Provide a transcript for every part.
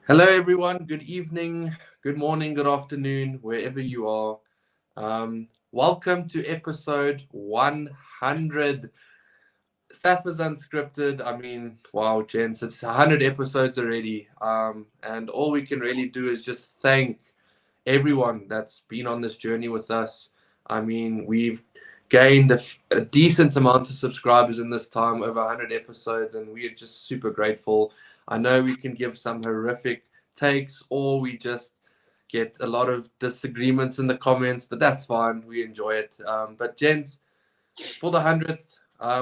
Hello, everyone. Good evening, good morning, good afternoon, wherever you are. Welcome to episode 100. Sappers Unscripted. I mean, wow, gents, it's 100 episodes already. And all we can really do is just thank everyone that's been on this journey with us. I mean, we've gained a decent amount of subscribers in this time, over 100 episodes, and we are just super grateful. I know we can give some horrific takes, or we just get a lot of disagreements in the comments, but that's fine. We enjoy it. But gents, for the 100th,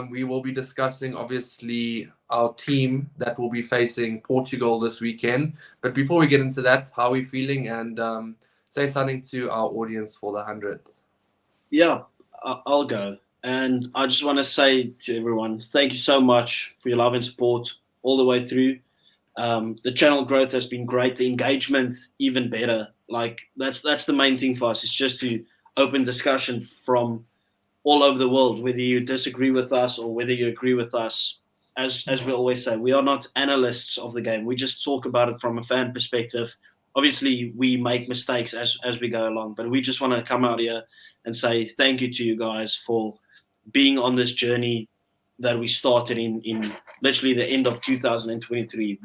we will be discussing, obviously, our team that will be facing Portugal this weekend. But before we get into that, how are we feeling? And say something to our audience for the 100th. Yeah, I'll go. And I just want to say to everyone, thank you so much for your love and support all the way through. The channel growth has been great. The engagement even better. Like that's the main thing for us. It's just to open discussion from all over the world, whether you disagree with us or whether you agree with us. As we always say, we are not analysts of the game. We just talk about it from a fan perspective. Obviously, we make mistakes as we go along, but we just want to come out here and say thank you to you guys for being on this journey that we started in literally the end of 2023.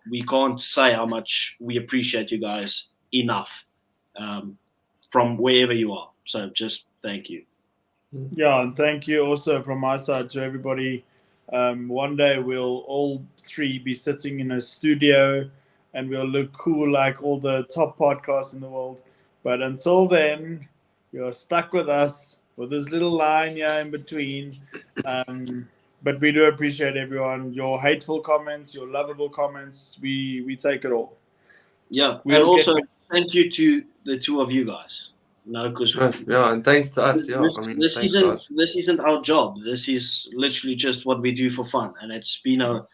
We can't say how much we appreciate you guys enough from wherever you are. So just thank you. Yeah, and thank you also from my side to everybody. One day we'll all three be sitting in a studio and we'll look cool like all the top podcasts in the world. But until then, you're stuck with us with this little line here in between. But we do appreciate everyone. Your hateful comments, your lovable comments, we take it all. Yeah, and also thank you to the two of you guys. No, because and thanks to us. This isn't our job. This is literally just what we do for fun, and it's been a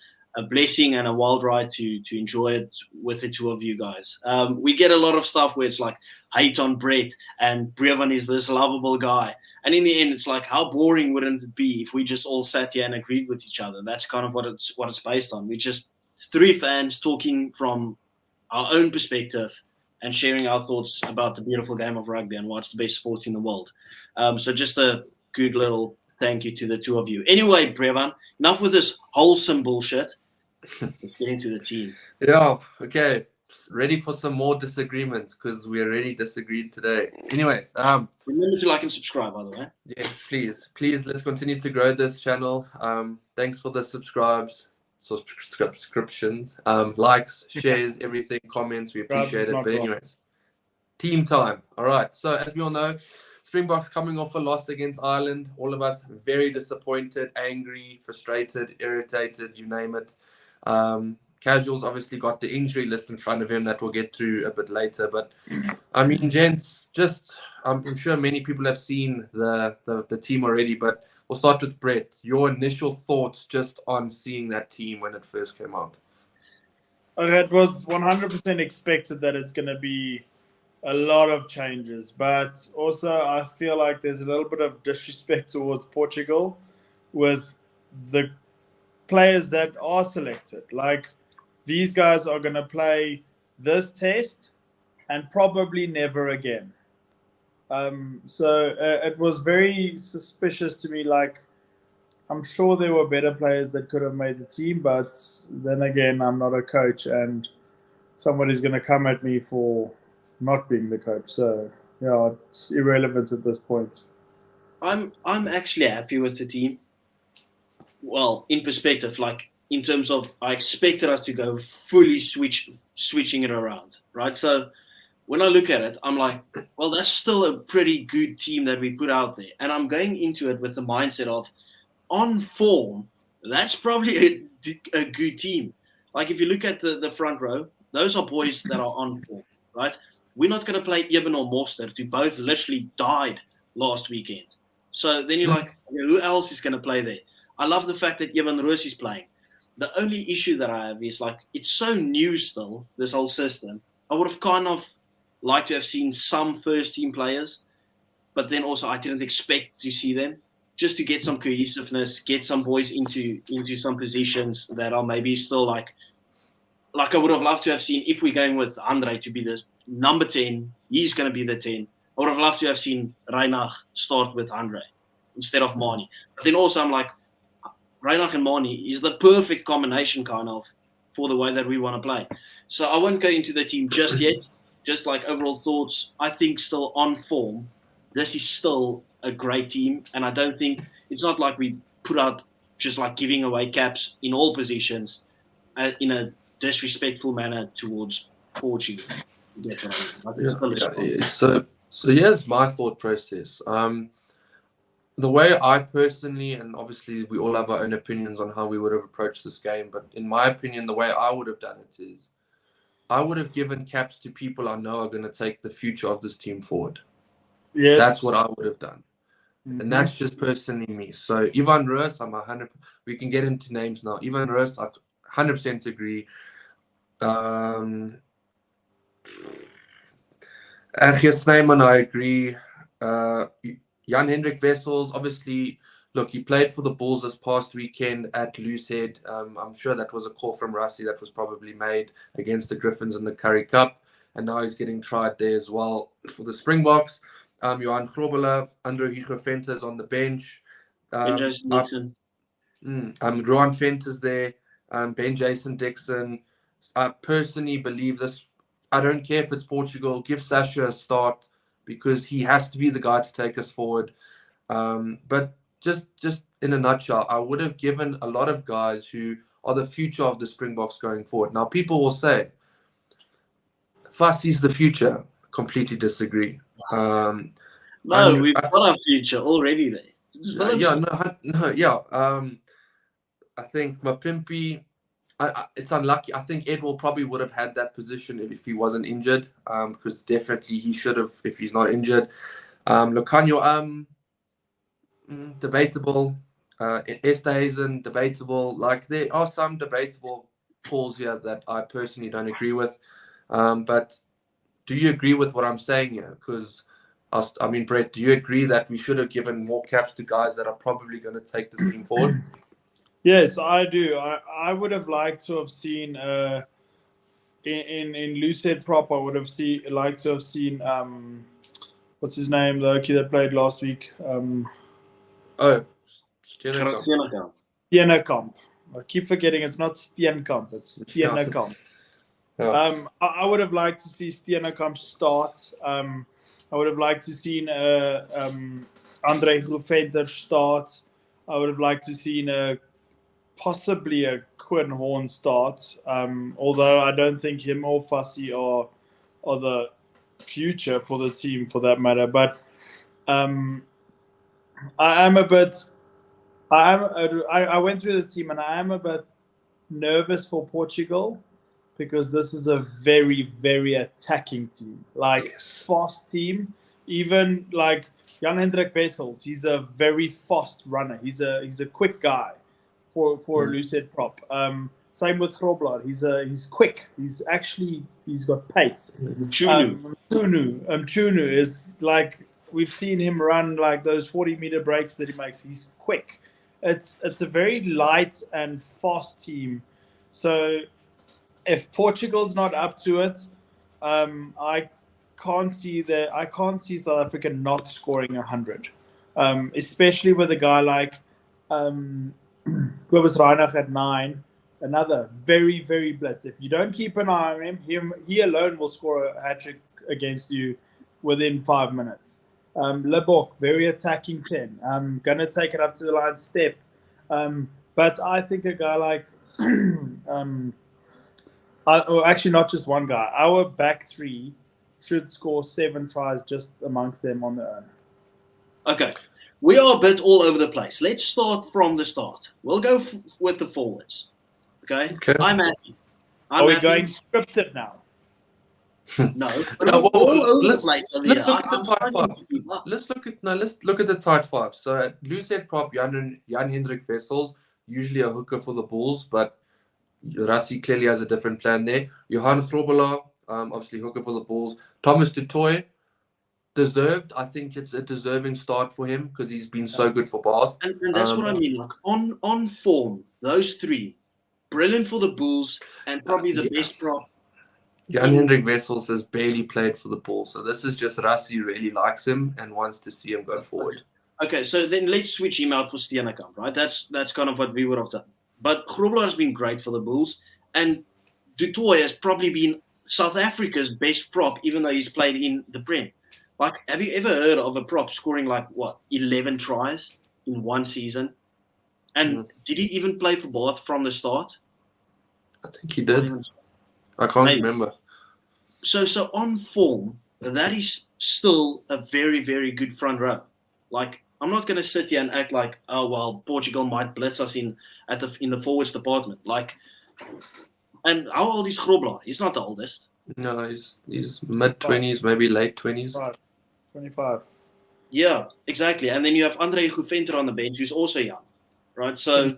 blessing and a wild ride to enjoy it with the two of you guys. We get a lot of stuff where it's like hate on Brett and Brevan is this lovable guy, and in the end, it's like how boring wouldn't it be if we just all sat here and agreed with each other? That's kind of what it's based on. We're just three fans talking from our own perspective and sharing our thoughts about the beautiful game of rugby and what's the best sport in the world. So just a good little thank you to the two of you. Anyway, Brevan, enough with this wholesome bullshit. Let's get into the team. Yeah, okay. Ready for some more disagreements because we already disagreed today. Anyways, remember to like and subscribe, by the way. Yeah, please, let's continue to grow this channel. Thanks for the subscriptions, likes, shares, everything, comments. We appreciate it. But anyways, team time. All right. So as we all know, Springboks coming off a loss against Ireland. All of us very disappointed, angry, frustrated, irritated, you name it. Casuals obviously got the injury list in front of him that we'll get through a bit later. But I mean, gents, I'm sure many people have seen the team already, but we'll start with Brett. Your initial thoughts just on seeing that team when it first came out. Okay, it was 100% expected that it's going to be a lot of changes, but also I feel like there's a little bit of disrespect towards Portugal with the players that are selected. Like, these guys are going to play this test and probably never again. So it was very suspicious to me. Like, I'm sure there were better players that could have made the team, but then again, I'm not a coach and somebody's going to come at me for not being the coach. So, yeah, it's irrelevant at this point. I'm actually happy with the team. Well, in perspective, like in terms of I expected us to go fully switching it around, right? So when I look at it, I'm like, well, that's still a pretty good team that we put out there. And I'm going into it with the mindset of, on form, that's probably a good team. Like if you look at the front row, those are boys that are on form, right? We're not going to play Eben or Mostert, who both literally died last weekend. So then you're like, who else is going to play there? I love the fact that Evan Roos is playing. The only issue that I have is like, it's so new still, this whole system. I would have kind of liked to have seen some first team players, but then also I didn't expect to see them. just to get some cohesiveness, get some boys into some positions that are maybe still like I would have loved to have seen, if we're going with Andre to be the number 10, he's going to be the 10. I would have loved to have seen Reinach start with Andre instead of Mani. But then also I'm like, Reinach and Mani is the perfect combination kind of for the way that we want to play. So I won't go into the team just yet. Just like overall thoughts, I think still on form, this is still a great team. And I don't think, it's not like we put out just like giving away caps in all positions in a disrespectful manner towards Portugal. So here's my thought process. The way I personally, and obviously we all have our own opinions on how we would have approached this game, but in my opinion, the way I would have done it is I would have given caps to people I know are going to take the future of this team forward. Yes. That's what I would have done. And that's just personally me. So Ivan Roos, I'm 100%, we can get into names now. Ivan Roos, I 100% agree. Ergies Snyman, I agree. Jan-Hendrik Wessels, obviously, look, he played for the Bulls this past weekend at Loosehead. I'm sure that was a call from Rassie that was probably made against the Griffins in the Currie Cup. And now he's getting tried there as well for the Springboks. Johan Grobela, Andrew Hugo Venter is on the bench. Jason Dixon. Rohan Venter's there. Ben Jason Dixon. I personally believe this. I don't care if it's Portugal. Give Sasha a start because he has to be the guy to take us forward. But just in a nutshell, I would have given a lot of guys who are the future of the Springboks going forward. Now, people will say, Fussie's the future. Completely disagree. No, we've got our future already there. I think Mapimpi, it's unlucky. I think Edwell probably would have had that position if he wasn't injured, because definitely he should have if he's not injured. Lucanio, debatable. Esterhazen, debatable. Like, there are some debatable calls here that I personally don't agree with. But do you agree with what I'm saying here? Because, Brett, do you agree that we should have given more caps to guys that are probably going to take this team forward? Yes, I do. I would have liked to have seen in Lucid Prop. I would have liked to have seen what's his name, the kid that played last week. Steenekamp. I keep forgetting it's not Steenkamp, it's Steenekamp. I would have liked to see Steenekamp start. I would have liked to see Andre Venter start. I would have liked to see possibly a Quinn Horn start, although I don't think him or Fussy are the future for the team for that matter. But I went through the team and I am a bit nervous for Portugal because this is a very, very attacking team, fast team. Even like Jan-Hendrik Wessels, he's a very fast runner. He's a quick guy for a Lucid Prop. Same with Grobler. He's quick. He's got pace. Mchunu is like, we've seen him run like those 40-meter breaks that he makes. He's quick. It's a very light and fast team. So if Portugal's not up to it, I can't see South Africa not scoring 100, especially with a guy like Kobus Reinach at 9. Another very, very blitz. If you don't keep an eye on him, he alone will score a hat-trick against you within 5 minutes. Lebok, very attacking 10. Going to take it up to the line step. But I think a guy like, actually not just one guy, our back three should score 7 tries just amongst them on their own. Okay. We are a bit all over the place. Let's start from the start. We'll go with the forwards. Okay? I'm happy. Are we going scripted now? No, but all over the place. Let's look at the tight five. Let's look at the tight five. So at Lucid Prop, Jan-Hendrik Wessels, usually a hooker for the Bulls, but Rassie clearly has a different plan there. Johan Grobela, obviously hooker for the Bulls. Thomas du Toit, deserved. I think it's a deserving start for him because he's been so good for Bath. And that's what I mean. Like on form, those three, brilliant for the Bulls and probably the best prop. Jan Hendrik Wessels has barely played for the Bulls, so this is just Rassie really likes him and wants to see him go forward. Okay, so then let's switch him out for Steenekamp, right? That's kind of what we would have done. But Grobler has been great for the Bulls, and Du Toit has probably been South Africa's best prop, even though he's played in the Prem. Like, have you ever heard of a prop scoring 11 tries in one season? And did he even play for Bath from the start? I think he did. I can't remember. So on form, that is still a very, very good front row. Like, I'm not going to sit here and act like, oh, well, Portugal might blitz us in the forwards department. Like, and how old is Grobler? He's not the oldest. No, he's mid-20s, maybe late 20s. 25. Yeah, exactly. And then you have Andre Guventer on the bench, who's also young, right? So,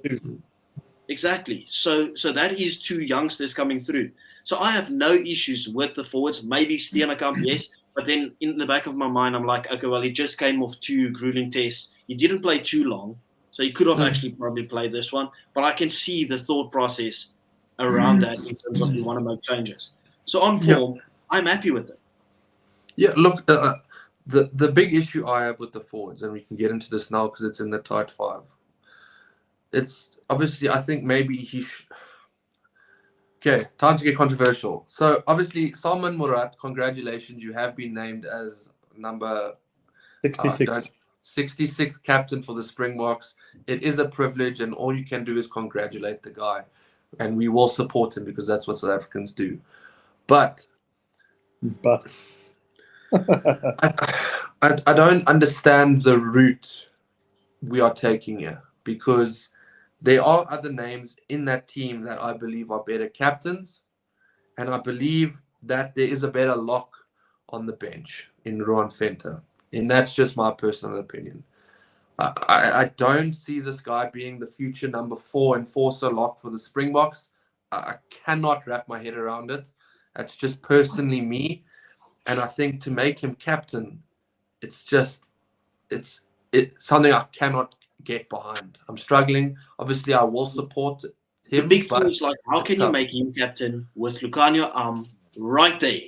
exactly. So that is two youngsters coming through. So I have no issues with the forwards. Maybe Steenekamp, yes. But then in the back of my mind, I'm like, okay, well, he just came off 2 grueling tests. He didn't play too long. So he could have actually probably played this one. But I can see the thought process around that in terms of you want to make changes. So on form, I'm happy with it. Yeah, look, the big issue I have with the forwards, and we can get into this now because it's in the tight 5. It's obviously, I think maybe he should. Okay, time to get controversial. So, obviously, Salman Murat, congratulations. You have been named as number 66. 66th captain for the Springboks. It is a privilege, and all you can do is congratulate the guy. And we will support him because that's what South Africans do. But I don't understand the route we are taking here because there are other names in that team that I believe are better captains, and I believe that there is a better lock on the bench in Ruan Venter, and that's just my personal opinion. I don't see this guy being the future number 4 enforcer lock for the Springboks. I cannot wrap my head around it. That's just personally me, and I think to make him captain, it's something I cannot get behind. I'm struggling. Obviously, I will support him. The big thing is, like, how can you make him captain with Lucanio right there?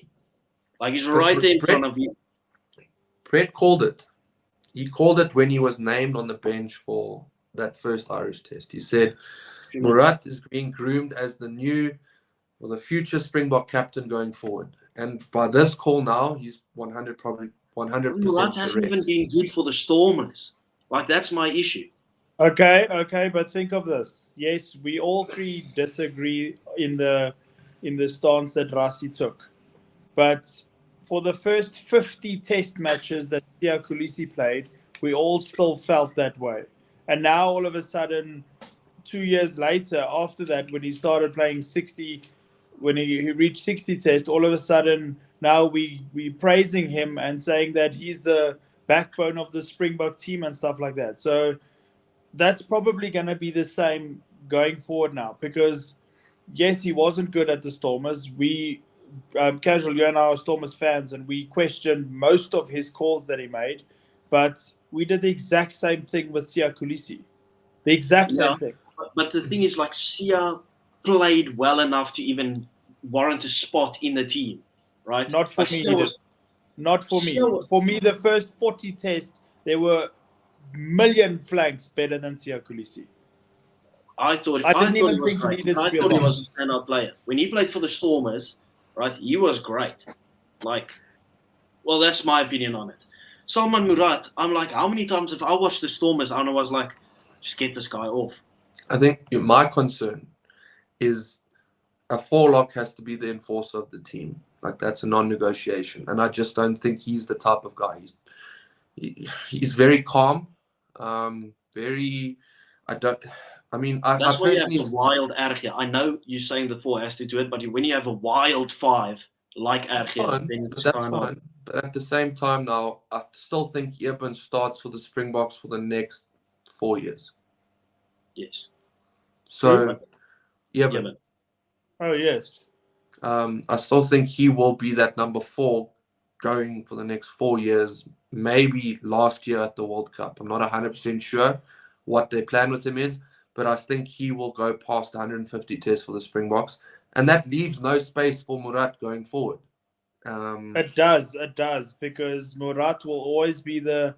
Like, he's right there in front of you. Brett called it. He called it when he was named on the bench for that first Irish test. He said, Murat is being groomed as the future Springbok captain going forward. And by this call now, he's 100% Murat hasn't even been good for the Stormers. Like, that's my issue. Okay, but think of this. Yes, we all three disagree in the stance that Rassie took. But for the first 50 test matches that Siya Kolisi played, we all still felt that way. And now all of a sudden, 2 years later, after that, when he started playing 60, when he reached 60 test, all of a sudden now we praising him and saying that he's the backbone of the Springbok team and stuff like that. So that's probably going to be the same going forward now because, yes, he wasn't good at the Stormers. We, Casual, you and I are Stormers fans, and we questioned most of his calls that he made, but we did the exact same thing with Siya Kolisi. The exact same thing. But the thing is, like, Siya played well enough to even warrant a spot in the team, right? Not for me. Not for me. For me, the first 40 tests, there were million flanks better than Siya Kolisi. I thought he was a standout player. When he played for the Stormers, right, he was great. Like, well, that's my opinion on it. Salman Murat, I'm like, how many times have I watched the Stormers and I was like, just get this guy off? I think my concern is a 4-lock has to be the enforcer of the team. Like, that's a non-negotiation. And I just don't think he's the type of guy. He's very calm. That's why you have the wild Ergia. I know you're saying the 4 has to do it, but when you have a wild 5 like Ergia, then it's fine. But at the same time now, I still think Eben starts for the Springboks for the next 4 years. Yes. So, Eben. Oh, yes. I still think he will be that number 4 going for the next 4 years, maybe last year at the World Cup. I'm not 100% sure what their plan with him is, but I think he will go past 150 tests for the Springboks, and that leaves no space for Murat going forward. It does, because Murat will always be the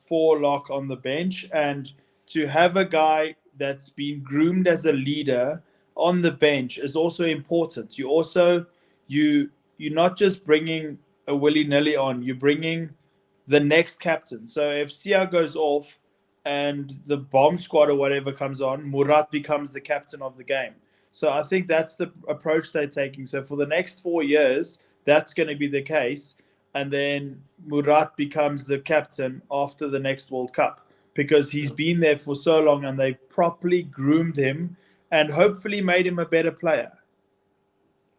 forelock on the bench, and to have a guy that's been groomed as a leader on the bench is also important. You're not just bringing a willy-nilly on, you're bringing the next captain. So if Sia goes off and the bomb squad or whatever comes on, Murat becomes the captain of the game. So I think that's the approach they're taking. So for the next 4 years, that's going to be the case. And then Murat becomes the captain after the next World Cup, because he's been there for so long and they properly groomed him and hopefully made him a better player.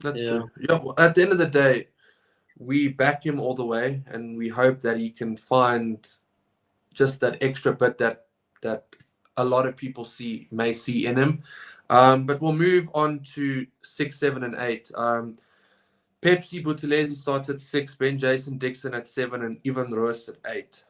That's true. Yeah, well, at the end of the day, we back him all the way, and we hope that he can find just that extra bit that a lot of people may see in him. But we'll move on to 6, 7, and 8. Pepsi Buthelezi starts at 6, Ben Jason Dixon at 7, and Ivan Roos at 8.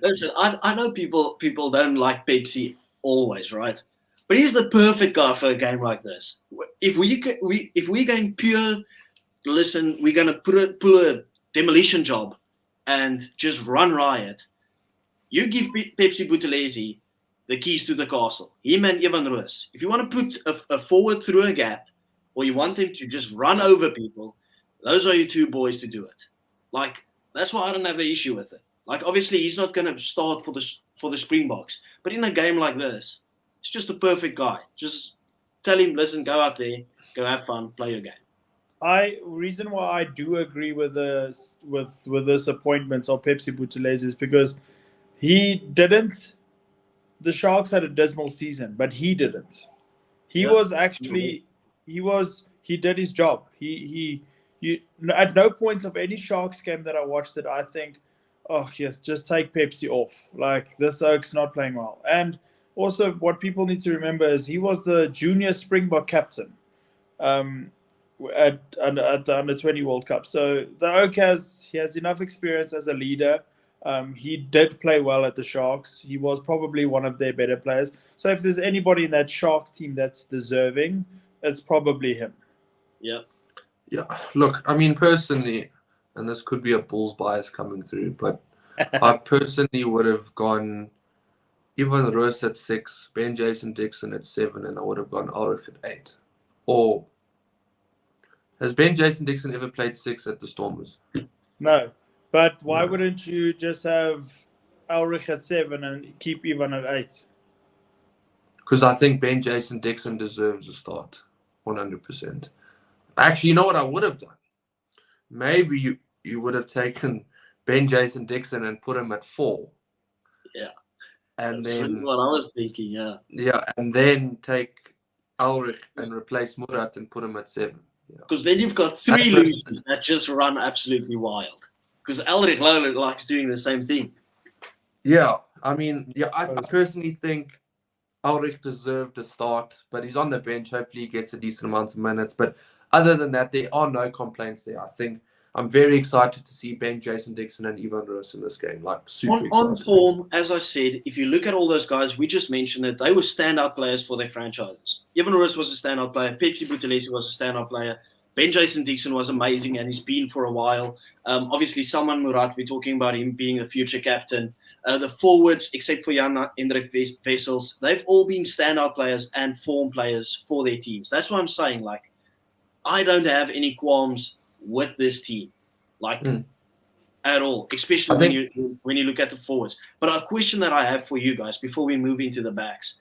Listen, I know people don't like Pepsi always, right? But he's the perfect guy for a game like this. If we're going pure, listen, we're going to pull a demolition job and just run riot. You give Pepsi Buthelezi the keys to the castle. Him and Ivan Roos. If you want to put a forward through a gap, or you want him to just run over people, those are your two boys to do it. Like, that's why I don't have an issue with it. Like, obviously, he's not going to start for the Springboks. But in a game like this, it's just a perfect guy. Just tell him, listen, go out there, go have fun, play your game. Reason why I do agree with this appointment of Pepsi Buthelezi is because he didn't. The Sharks had a dismal season, but he didn't. He did his job. He at no point of any Sharks game that I watched did I think, oh yes, just take Pepsi off. Like, this Oak's not playing well. And also, what people need to remember is he was the junior Springbok captain at the Under-20 World Cup. So the Oak has enough experience as a leader. He did play well at the Sharks. He was probably one of their better players. So if there's anybody in that Sharks team that's deserving, it's probably him. Yeah. Yeah. Look, I mean, personally, and this could be a Bulls bias coming through, but I personally would have gone Ivan Roos at 6, Ben Jason Dixon at 7, and I would have gone Ulrich at 8. Or has Ben Jason Dixon ever played 6 at the Stormers? No. But why wouldn't you just have Ulrich at 7 and keep Ivan at 8? Because I think Ben Jason Dixon deserves a start, 100%. Actually, you know what I would have done? Maybe you would have taken Ben Jason Dixon and put him at 4. Yeah. And That's then what I was thinking, yeah. Yeah, and then take Ulrich and replace Murat and put him at 7. Because then you've got 3 losers that just run absolutely wild. Because Ulrich Lola likes doing the same thing. Yeah, I mean, I personally think Ulrich deserved a start, but he's on the bench. Hopefully he gets a decent amount of minutes. But other than that, there are no complaints there. I think I'm very excited to see Ben Jason Dixon and Ivan Roos in this game. Like, super excited. On form, as I said, if you look at all those guys, we just mentioned it, they were standout players for their franchises. Ivan Roos was a standout player. Pepsi Buthelezi was a standout player. Ben Jason Dixon was amazing, and he's been for a while. Obviously, Salman Murat, we're talking about him being a future captain. The forwards, except for Jan-Hendrik Wessels, they've all been standout players and form players for their teams. That's what I'm saying. Like, I don't have any qualms with this team, at all, especially when you look at the forwards. But a question that I have for you guys before we move into the backs.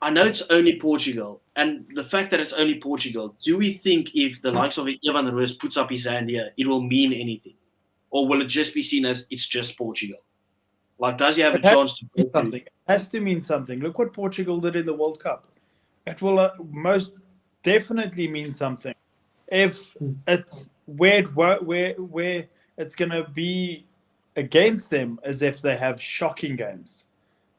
I know it's only Portugal, and the fact that it's only Portugal, do we think if the likes of Ivan Roos puts up his hand here, it will mean anything? Or will it just be seen as it's just Portugal? Like, does he have a chance to mean something? It has to mean something. Look what Portugal did in the World Cup. It will most definitely mean something. If it's where it's going to be against them as if they have shocking games.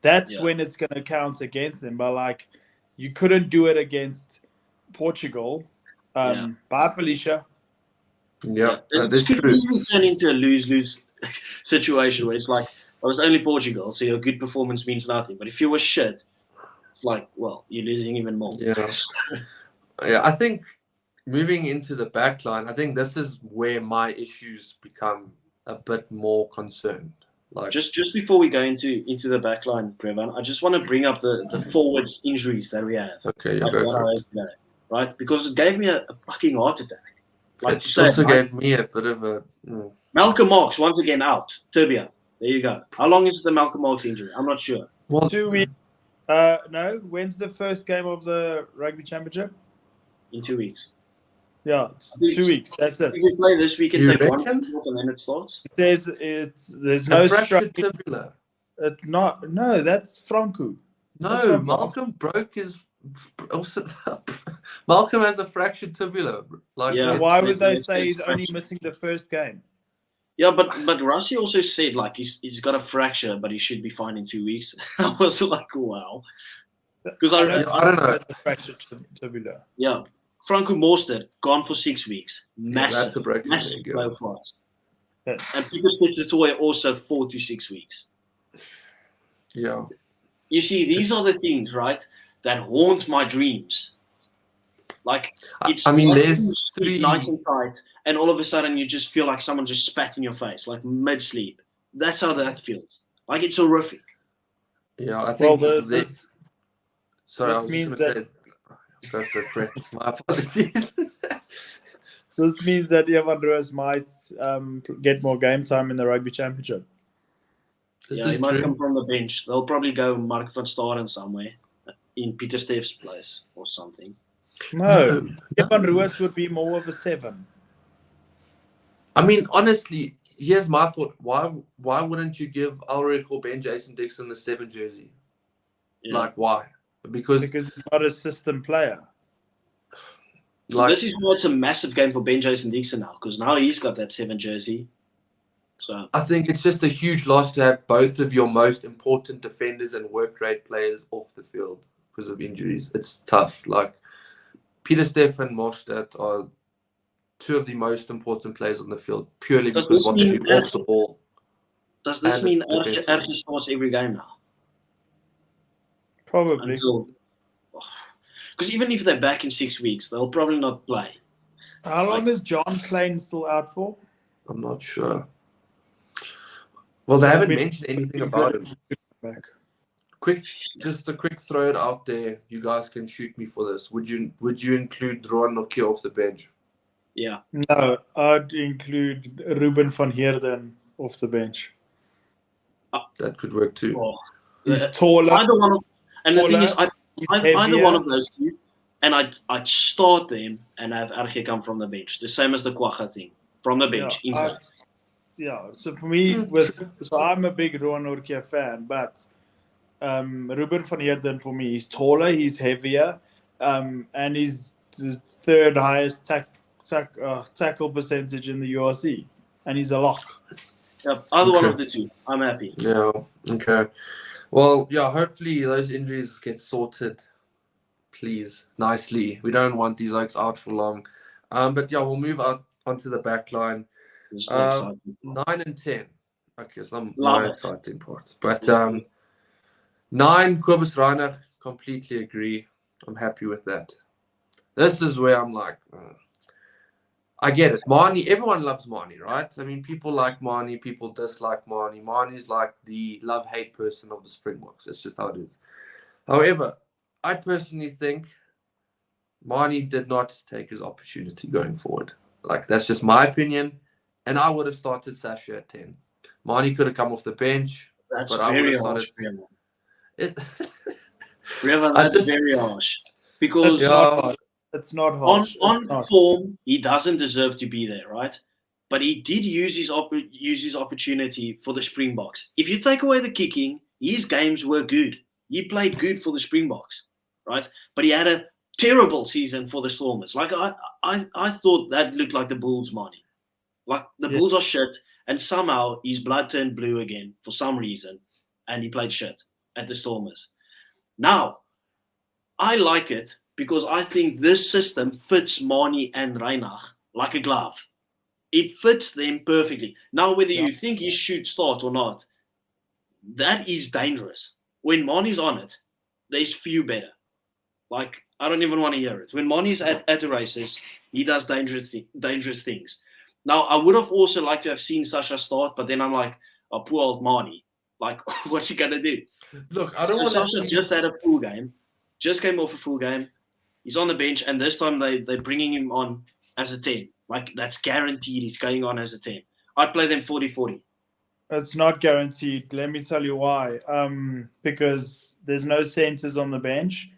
That's when it's going to count against them. But, like, you couldn't do it against Portugal. Bye, Felicia. Yeah, This could easily turn into a lose-lose situation where it's like, I was only Portugal, so your good performance means nothing. But if you were shit, it's like, well, you're losing even more. Yeah. Yeah, I think moving into the back line, I think this is where my issues become a bit more concerned. Like, just before we go into the back line, Prevan, I just want to bring up the forwards injuries that we have. okay, Like go what for I it. heard today, right? Because it gave me a fucking heart attack. Like It to say, also gave me a bit of a. Malcolm Marx once again out. Tibia. There you go. How long is the Malcolm Marx injury? I'm not sure. Well, 2 weeks. No, when's the first game of the rugby championship? In 2 weeks. Yeah, it's 2 weeks. That's it. If we play this week and You take one reckon? off and then it starts. It says there's a no fractured structure. tibula. No, that's Franco. That's No, from Malcolm broke his. Also, Malcolm has a fractured tibula. Like, Yeah. Why would they It's say he's only fractured. missing the first game? Yeah, but Rassi also said like he's got a fracture, but he should be fine in 2 weeks. I was like, wow. Because I don't know. That's a fractured tibula. Yeah, Franco Mostert gone for 6 weeks. Massive, that's a broken massive leg, yeah. blow for us. Yes. And Peter Stitch-Latoya also 4 to 6 weeks. Yeah. You see, these are the things, right, that haunt my dreams. Like it's I mean, not there's you sleep three. nice and tight, and all of a sudden you just feel like someone just spat in your face, like mid-sleep. That's how that feels. Like it's horrific. Yeah, I Well, think this Sorry, I this was means just going to say. Go for it, Brett. My apologies. this means that Evan Roos might get more game time in the rugby championship. This Yeah, he is might true. come from the bench. They'll probably go Mark van Staren somewhere in Peter Steef's place or something. No, Evan Roos would be more of a 7. I mean, honestly, here's my thought. Why wouldn't you give Ulrich or Ben Jason Dixon the 7 jersey? Yeah. Like, why? Because he's not a system player. So this is why it's a massive game for Ben Jason Dixon now, because now he's got that 7 jersey. So I think it's just a huge loss to have both of your most important defenders and work rate players off the field because of injuries. It's tough. Like, Peter Steff and Mostert are 2 of the most important players on the field purely because of what they do off the ball. Does this and mean defensive. Erke starts every game now? Probably. Because even if they're back in 6 weeks, they'll probably not play. How long is John Klein still out for? I'm not sure. Well, they haven't mentioned anything about it. Back. Just a quick throw it out there. You guys can shoot me for this. Would you include Rowan Nokia off the bench? Yeah. No, I'd include Ruben van Heerden off the bench. That could work too. Well, He's taller. Either one of, and the thing is, he's either heavier. one of those two, and I'd start them and have Erke come from the bench. The same as the Kwacha thing. From the bench. So for me, so I'm a big Rowan Nokia fan, but Ruben van Heerden for me, he's taller, he's heavier, and he's the 3rd highest tackle percentage in the URC, and he's a lock. Yeah, either one of the two. I'm happy. Yeah. Okay. Well, yeah. Hopefully those injuries get sorted, please, nicely. We don't want these oaks out for long. But yeah, we'll move out onto the back line. 9 and 10. Okay, so my exciting parts. But 9, Kobus Reinach, completely agree. I'm happy with that. This is where I'm like, I get it. Marnie, everyone loves Marnie, right? I mean, people like Marnie, people dislike Marnie. Marnie's like the love-hate person of the Springboks. It's just how it is. However, I personally think Marnie did not take his opportunity going forward. Like, that's just my opinion. And I would have started Sasha at 10. Marnie could have come off the bench. That's but very I would harsh. Revan, that's very harsh. Because it's not harsh. On form, he doesn't deserve to be there, right? But he did use his opportunity for the Springboks. If you take away the kicking, his games were good. He played good for the Springboks, right? But he had a terrible season for the Stormers. Like I thought that looked like the Bulls' money. Like the Bulls are shit, and somehow his blood turned blue again for some reason, and he played shit at the Stormers. Now, I like it because I think this system fits Marnie and Reinach like a glove. It fits them perfectly. Now, whether you think he should start or not, that is dangerous. When Mani's on it, there's few better. Like, I don't even want to hear it. When Mani's at the races, he does dangerous things. Now, I would have also liked to have seen Sasha start, but then I'm like, oh, poor old Mani. Like, what's he going to do? Look, I don't want to Sasha just had a full game. Just came off a full game. He's on the bench, and this time they're bringing him on as a 10. Like, that's guaranteed he's going on as a 10. I'd play them 40-40. It's not guaranteed. Let me tell you why. Because there's no centers on the bench.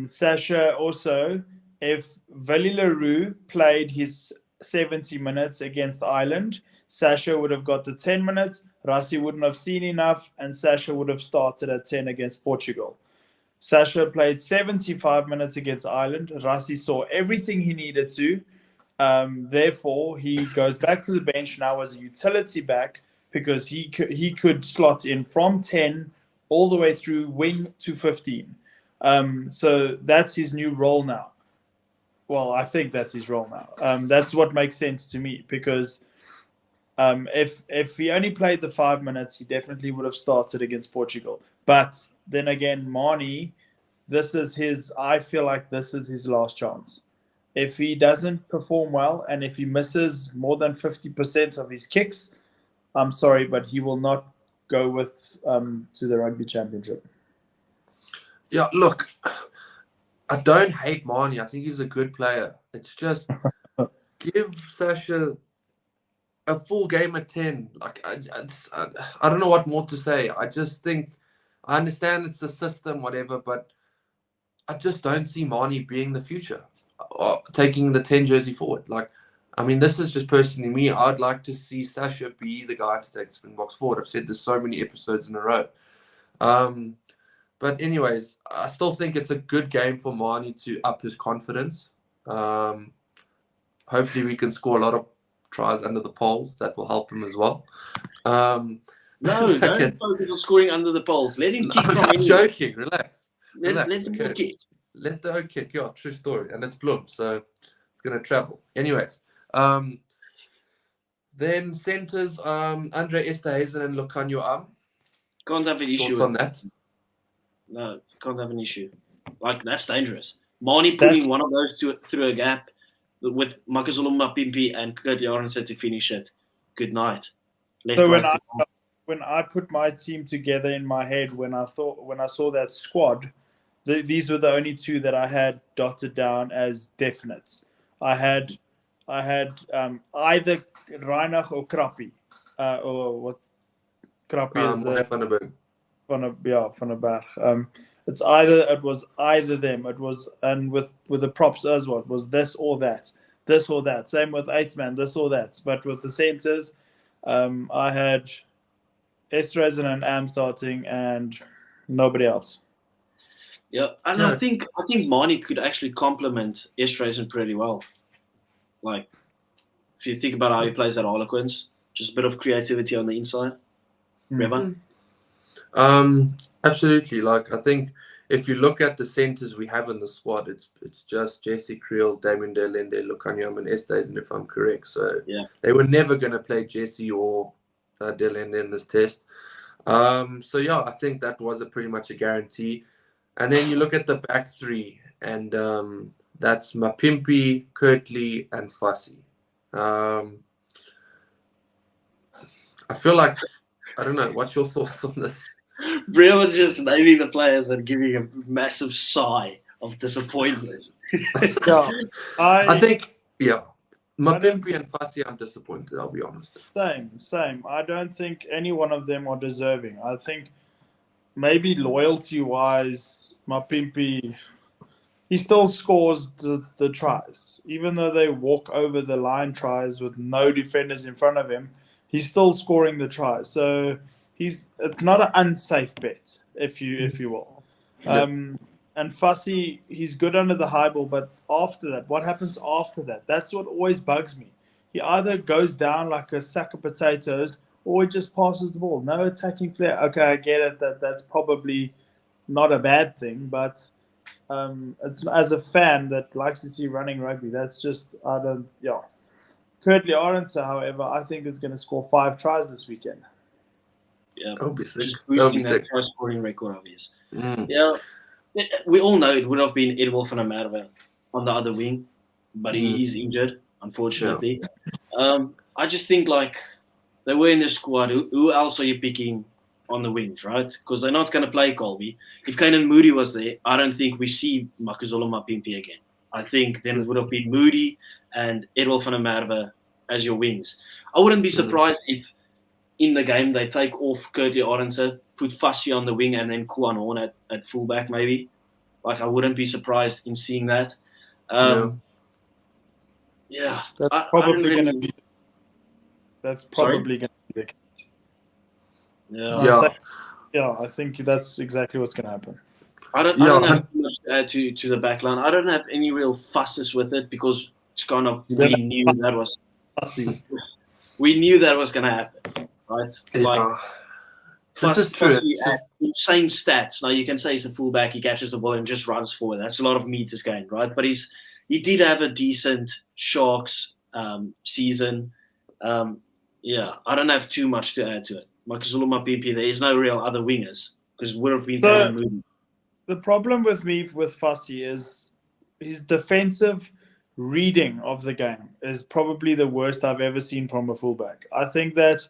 Sasha also, if Vali Leroux played his 70 minutes against Ireland, Sasha would have got the 10 minutes, Rassie wouldn't have seen enough, and Sasha would have started at 10 against Portugal. Sasha played 75 minutes against Ireland. Rassie saw everything he needed to. Therefore, he goes back to the bench now as a utility back because he could slot in from 10 all the way through wing to 15. So that's his new role now. Well, I think that's his role now. That's what makes sense to me because if he only played the 5 minutes, he definitely would have started against Portugal. But then again, Mani, I feel like this is his last chance. If he doesn't perform well and if he misses more than 50% of his kicks, I'm sorry, but he will not go with to the rugby championship. Yeah, look, I don't hate Mani. I think he's a good player. It's just give Sasha a full game at 10. Like I don't know what more to say. I just think I understand it's the system, whatever, but I just don't see Mani being the future, taking the 10 jersey forward. Like, I mean, this is just personally me. I'd like to see Sasha be the guy to take the Springboks forward. I've said this so many episodes in a row. But anyways, I still think it's a good game for Mani to up his confidence. Hopefully we can score a lot of tries under the poles. That will help him as well. No, don't focus on scoring under the poles. Let him kick from I'm anywhere. joking. Relax. Let him kick. Let the kick. Yeah, true story. And it's Bloom, so it's going to travel. Anyways, then centers, Andre Esterhuizen and Lucanio Can't have an issue Thoughts on that? No, can't have an issue. Like, that's dangerous. Mani putting one of those two through a gap with Makazulu Mapimpi and Kurt Jorgensen to finish it. Good night. So when I put my team together in my head, when I saw that squad, these were the only two that I had dotted down as definites. I had either Reinach or Krappi, or what Krappi is the Van der Berg. It was either them. It was, and with the props as well. It was this or that. Same with eighth man, this or that. But with the centers, I had Esterhuizen and Am starting, and nobody else. Yeah, and I think Mani could actually complement Esterhuizen pretty well. Like, if you think about how he plays at Harlequins, just a bit of creativity on the inside. Remember? Absolutely. Like, I think if you look at the centers we have in the squad, it's just Jesse Creel, Damien Delende, Lucanio, and Esterhuizen, if I'm correct. So they were never going to play Jesse or Delende in this test. So yeah, I think that was pretty much a guarantee. And then you look at the back three, and that's Mapimpi, Kirtley, and Fassi. I feel like, I don't know, what's your thoughts on this? Bria was just naming the players and giving a massive sigh of disappointment. I think, Mapimpi and Fassi, I'm disappointed, I'll be honest. Same. I don't think any one of them are deserving. I think maybe loyalty-wise, Mapimpi, he still scores the tries. Even though they walk over the line tries with no defenders in front of him, he's still scoring the tries. So it's not an unsafe bet, if you will. And Fassi, he's good under the high ball, but after that, what happens after that? That's what always bugs me. He either goes down like a sack of potatoes, or he just passes the ball. No attacking flair. Okay, I get it. That's probably not a bad thing, but it's, as a fan that likes to see running rugby, that's just, Kurtley Arendse, however, I think is going to score 5 tries this weekend. Yeah, That would be sick. just That would be boosting that sick. try scoring record of his. Mm. Yeah, we all know it would have been Edwin van der Merwe on the other wing, but he's injured, unfortunately. I just think like they were in the squad. Who else are you picking on the wings, right? Because they're not going to play Colby. If Kane Moody was there, I don't think we see Makazole Mapimpi again. I think then it would have been Moody and Edwin van der Merwe as your wings. I wouldn't be surprised if in the game they take off Kurtley Arendse, put Fassi on the wing, and then Kuan Horn at fullback maybe. Like I wouldn't be surprised in seeing that. Yeah, that's probably going to be. That's probably going to be the case. Yeah, I think that's exactly what's going to happen. I don't have too much to add to the back line. I don't have any real fusses with it because it's kind of we knew that was fussy. We knew that was going to happen, right? Like Fussy at insane stats. Now you can say he's a fullback, he catches the ball and just runs forward. That's a lot of meters gained, right? But he did have a decent Sharks season. Yeah, I don't have too much to add to it. Makazole Mapimpi, there is no real other wingers because it would have been moving. The problem with me with Fussy is his defensive reading of the game is probably the worst I've ever seen from a fullback. I think this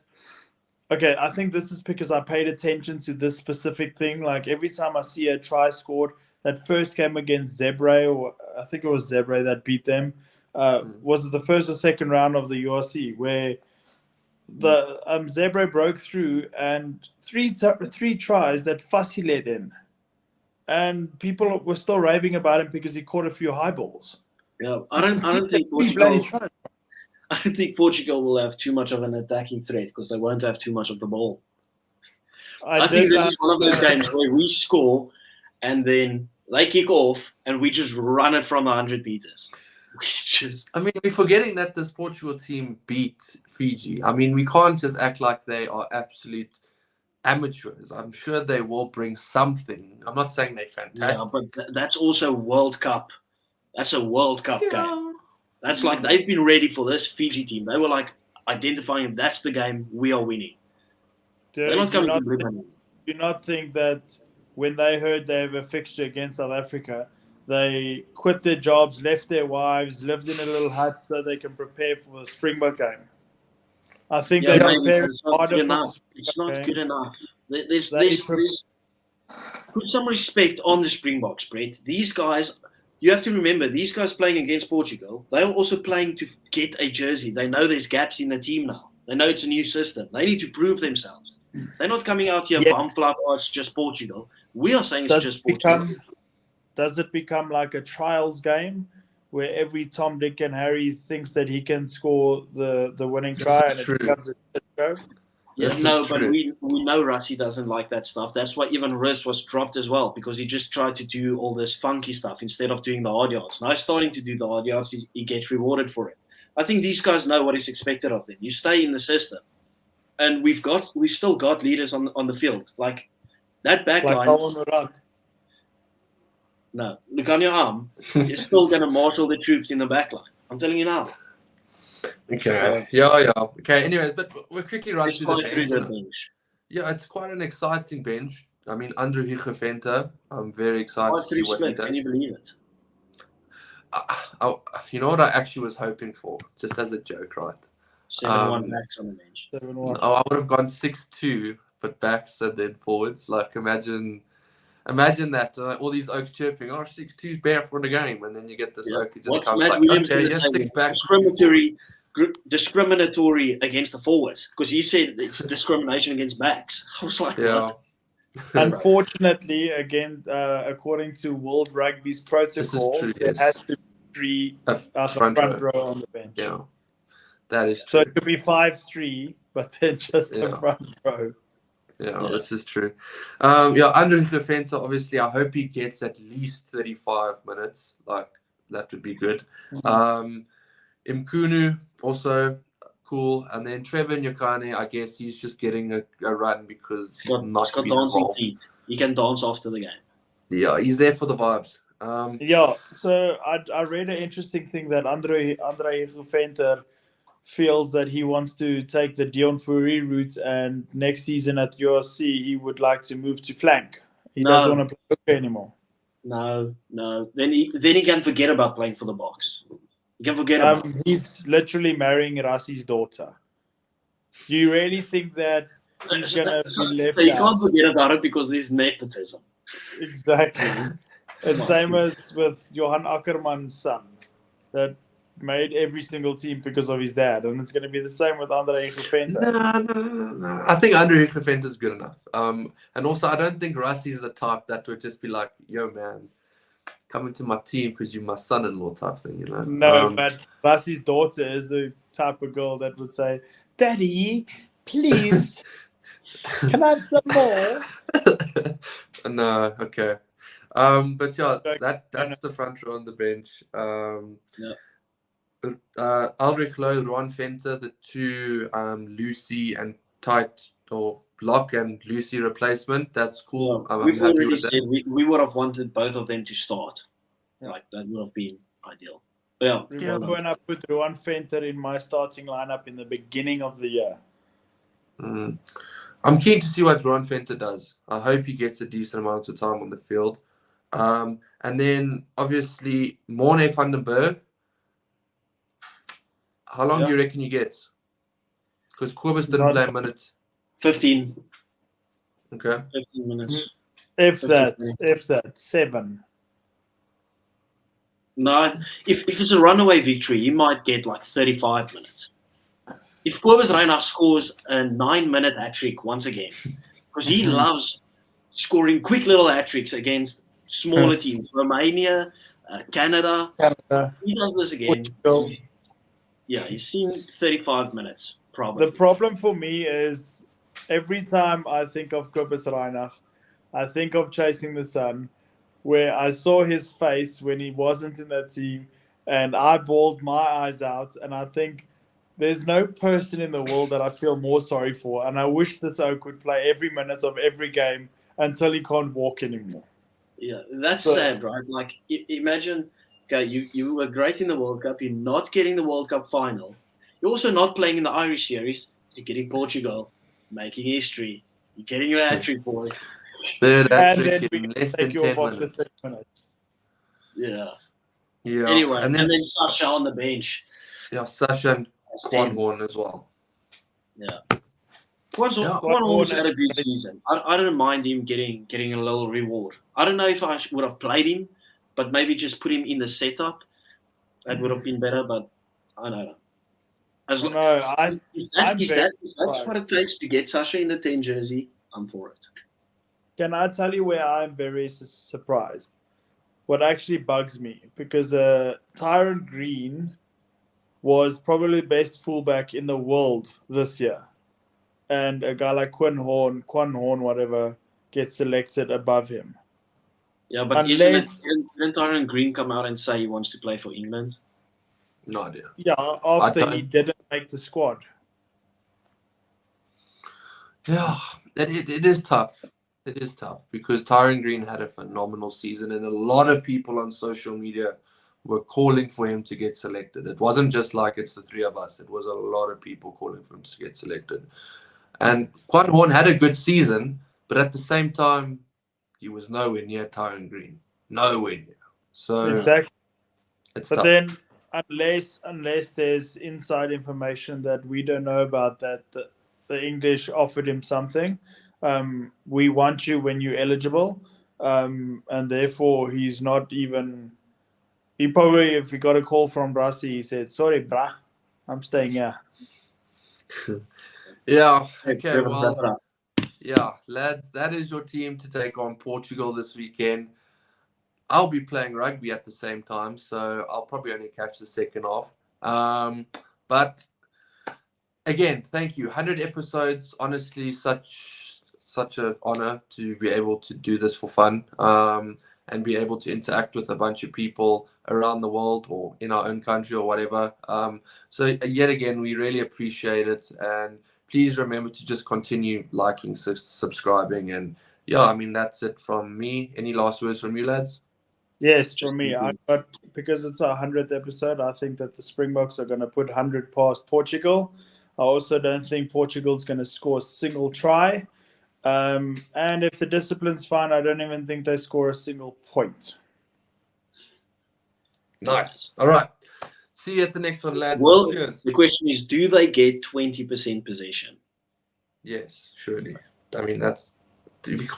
is because I paid attention to this specific thing. Like every time I see a try scored, that first game against Zebre, or I think it was Zebre that beat them, was it the first or second round of the URC where the Zebre broke through and three tries that Fussy led in. And people were still raving about him because he caught a few high balls. Yeah, I don't think Portugal will have too much of an attacking threat because they won't have too much of the ball. I think this is one of those games where we score and then they kick off and we just run it from 100 meters. We're forgetting that this Portugal team beat Fiji. I mean, we can't just act like they are absolute amateurs. I'm sure they will bring something. I'm not saying they're fantastic. Yeah, but that's also World Cup. That's a World Cup game. That's like they've been ready for this Fiji team. They were like identifying that's the game we are winning. They're not coming to win. Do you not think that when they heard they have a fixture against South Africa, they quit their jobs, left their wives, lived in a little hut so they can prepare for the Springbok game? I think they prepare harder for It's not good enough. There's put some respect on the Springboks, Brett. These guys, you have to remember, these guys playing against Portugal, they are also playing to get a jersey. They know there's gaps in the team now. They know it's a new system. They need to prove themselves. They're not coming out here bum fluff, it's just Portugal. We are saying it's just Portugal. Does it become like a trials game where every Tom, Dick, and Harry thinks that he can score the winning try and it becomes a shit show? Yeah, but we know Rassie doesn't like that stuff. That's why even Riss was dropped as well, because he just tried to do all this funky stuff instead of doing the hard yards. Now he's starting to do the hard yards, he gets rewarded for it. I think these guys know what is expected of them. You stay in the system. And we've still got leaders on the field. Like that back line. No, look on your arm. Is still going to marshal the troops in the back line. I'm telling you now. Okay. Yeah. Okay. Anyways, but we're quickly running through the bench. Yeah, it's quite an exciting bench. I mean, Andrew Higeventer, I'm very excited to see what he does. Can you believe it? You know what I actually was hoping for, just as a joke, right? 7-1 backs on the bench. 7-1. I would have gone 6-2, but backs and then forwards. Like imagine that all these Oaks chirping, 6-2 is bare for the game, and then you get this Oak who just comes like, okay, yes, 6 backs. Discriminatory against the forwards, because he said it's discrimination against backs. I was like, what? Unfortunately, again, according to World Rugby's protocol, there has to be a front row on the bench. Yeah, that is true. So it could be 5-3, but then just a front row. Yeah, this is true. Andrew Higeventer, obviously, I hope he gets at least 35 minutes. Like, that would be good. Mkunu, also cool. And then Trevor Nyakane, I guess he's just getting a run because he's not been involved. He can dance after the game. Yeah, he's there for the vibes. So I read an interesting thing that Andre Higeventer feels that he wants to take the Dion Fourie route, and next season at URC he would like to move to flank. He doesn't No, want to play hooker anymore. no. Then he can forget about playing for the Boks. You can forget about it. He's literally marrying Rassi's daughter. Do you really think that he's gonna be left So you out? can't forget about it because there's nepotism. Exactly. And same as with Johan Ackerman's son, that made every single team because of his dad, and it's going to be the same with Andre Guventa. No. I think Andre Guventa is good enough. And also, I don't think Rassi's the type that would just be like, "Yo, man, come into my team because you're my son-in-law," type thing, you know. No, but Rassi's daughter is the type of girl that would say, "Daddy, please, can I have some more?" No, okay. But yeah, that's the front row on the bench. Ulrich Loh, Ron Venter, the two Lucy and tight or Block and Lucy replacement. That's cool. Yeah, I'm we've happy already with said that. we would have wanted both of them to start. Yeah. Like that would have been ideal. But yeah, Remember when I put Ron Venter in my starting lineup in the beginning of the year? I'm keen to see what Ron Venter does. I hope he gets a decent amount of time on the field. And then obviously Morne van den Berg. How long do you reckon he gets? Because Kobus didn't play a minute. 15. Okay. 15 minutes. If that, 7. No, if it's a runaway victory, he might get like 35 minutes. If Kobus Reinach scores a 9-minute hat-trick once again, because he loves scoring quick little hat-tricks against smaller teams, Romania, Canada. He does this again. He's seen 35 minutes, probably. The problem for me is every time I think of Kobus Reinach, I think of Chasing the Sun, where I saw his face when he wasn't in that team, and I bawled my eyes out, and I think there's no person in the world that I feel more sorry for, and I wish this oak would play every minute of every game until he can't walk anymore. Yeah, that's sad, right? Like, imagine, okay, you were great in the World Cup, you're not getting the World Cup final, you're also not playing in the Irish series, you're getting Portugal, making history, you're getting your hat-trick, boy. Third And hat-trick then we in less take than you 10 off after minutes. 6 minutes. Yeah. Yeah. Anyway, and then Sasha on the bench. Yeah, Sasha and Quan Horn as well. Yeah. Quan Horn's had a good season. I don't mind him getting a little reward. I don't know if I would have played him, but maybe just put him in the setup. That would have been better, but I don't know. If that's what it takes to get Sasha in the 10 jersey, I'm for it. Can I tell you where I'm very surprised? What actually bugs me, because Tyrone Green was probably the best fullback in the world this year, and a guy like Quan Horn, whatever, gets selected above him. Yeah, but didn't Tyrone Green come out and say he wants to play for England? No idea. Yeah, after he didn't make the squad. Yeah, it is tough. It is tough because Tyrone Green had a phenomenal season, and a lot of people on social media were calling for him to get selected. It wasn't just like it's the three of us. It was a lot of people calling for him to get selected. And Quan Horn had a good season, but at the same time, he was nowhere near Tyrone Green. Nowhere near. So exactly. It's but tough. Then, unless there's inside information that we don't know about, that the English offered him something, we want you when you're eligible, and therefore he's not even. He probably, if he got a call from Rassi, he said, "Sorry, brah, I'm staying here." Yeah. Okay. Well. Yeah, lads, that is your team to take on Portugal this weekend. I'll be playing rugby at the same time, so I'll probably only catch the second half. But again, thank you. 100 episodes, honestly, such an honor to be able to do this for fun, and be able to interact with a bunch of people around the world or in our own country or whatever. So yet again, we really appreciate it, and please remember to just continue liking, subscribing, and yeah, I mean, that's it from me. Any last words from you, lads? Yes, for me, but because it's our 100th episode, I think that the Springboks are going to put 100 past Portugal. I also don't think Portugal's going to score a single try. And if the discipline's fine, I don't even think they score a single point. Nice. All right. See you at the next one, lads. Well, Cheers. the question is, do they get 20% possession? Yes, surely. I mean,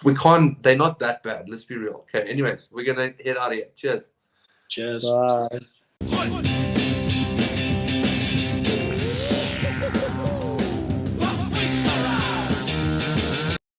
we can't. They're not that bad. Let's be real. Okay. Anyways, we're gonna head out of here. Cheers. Cheers. Bye.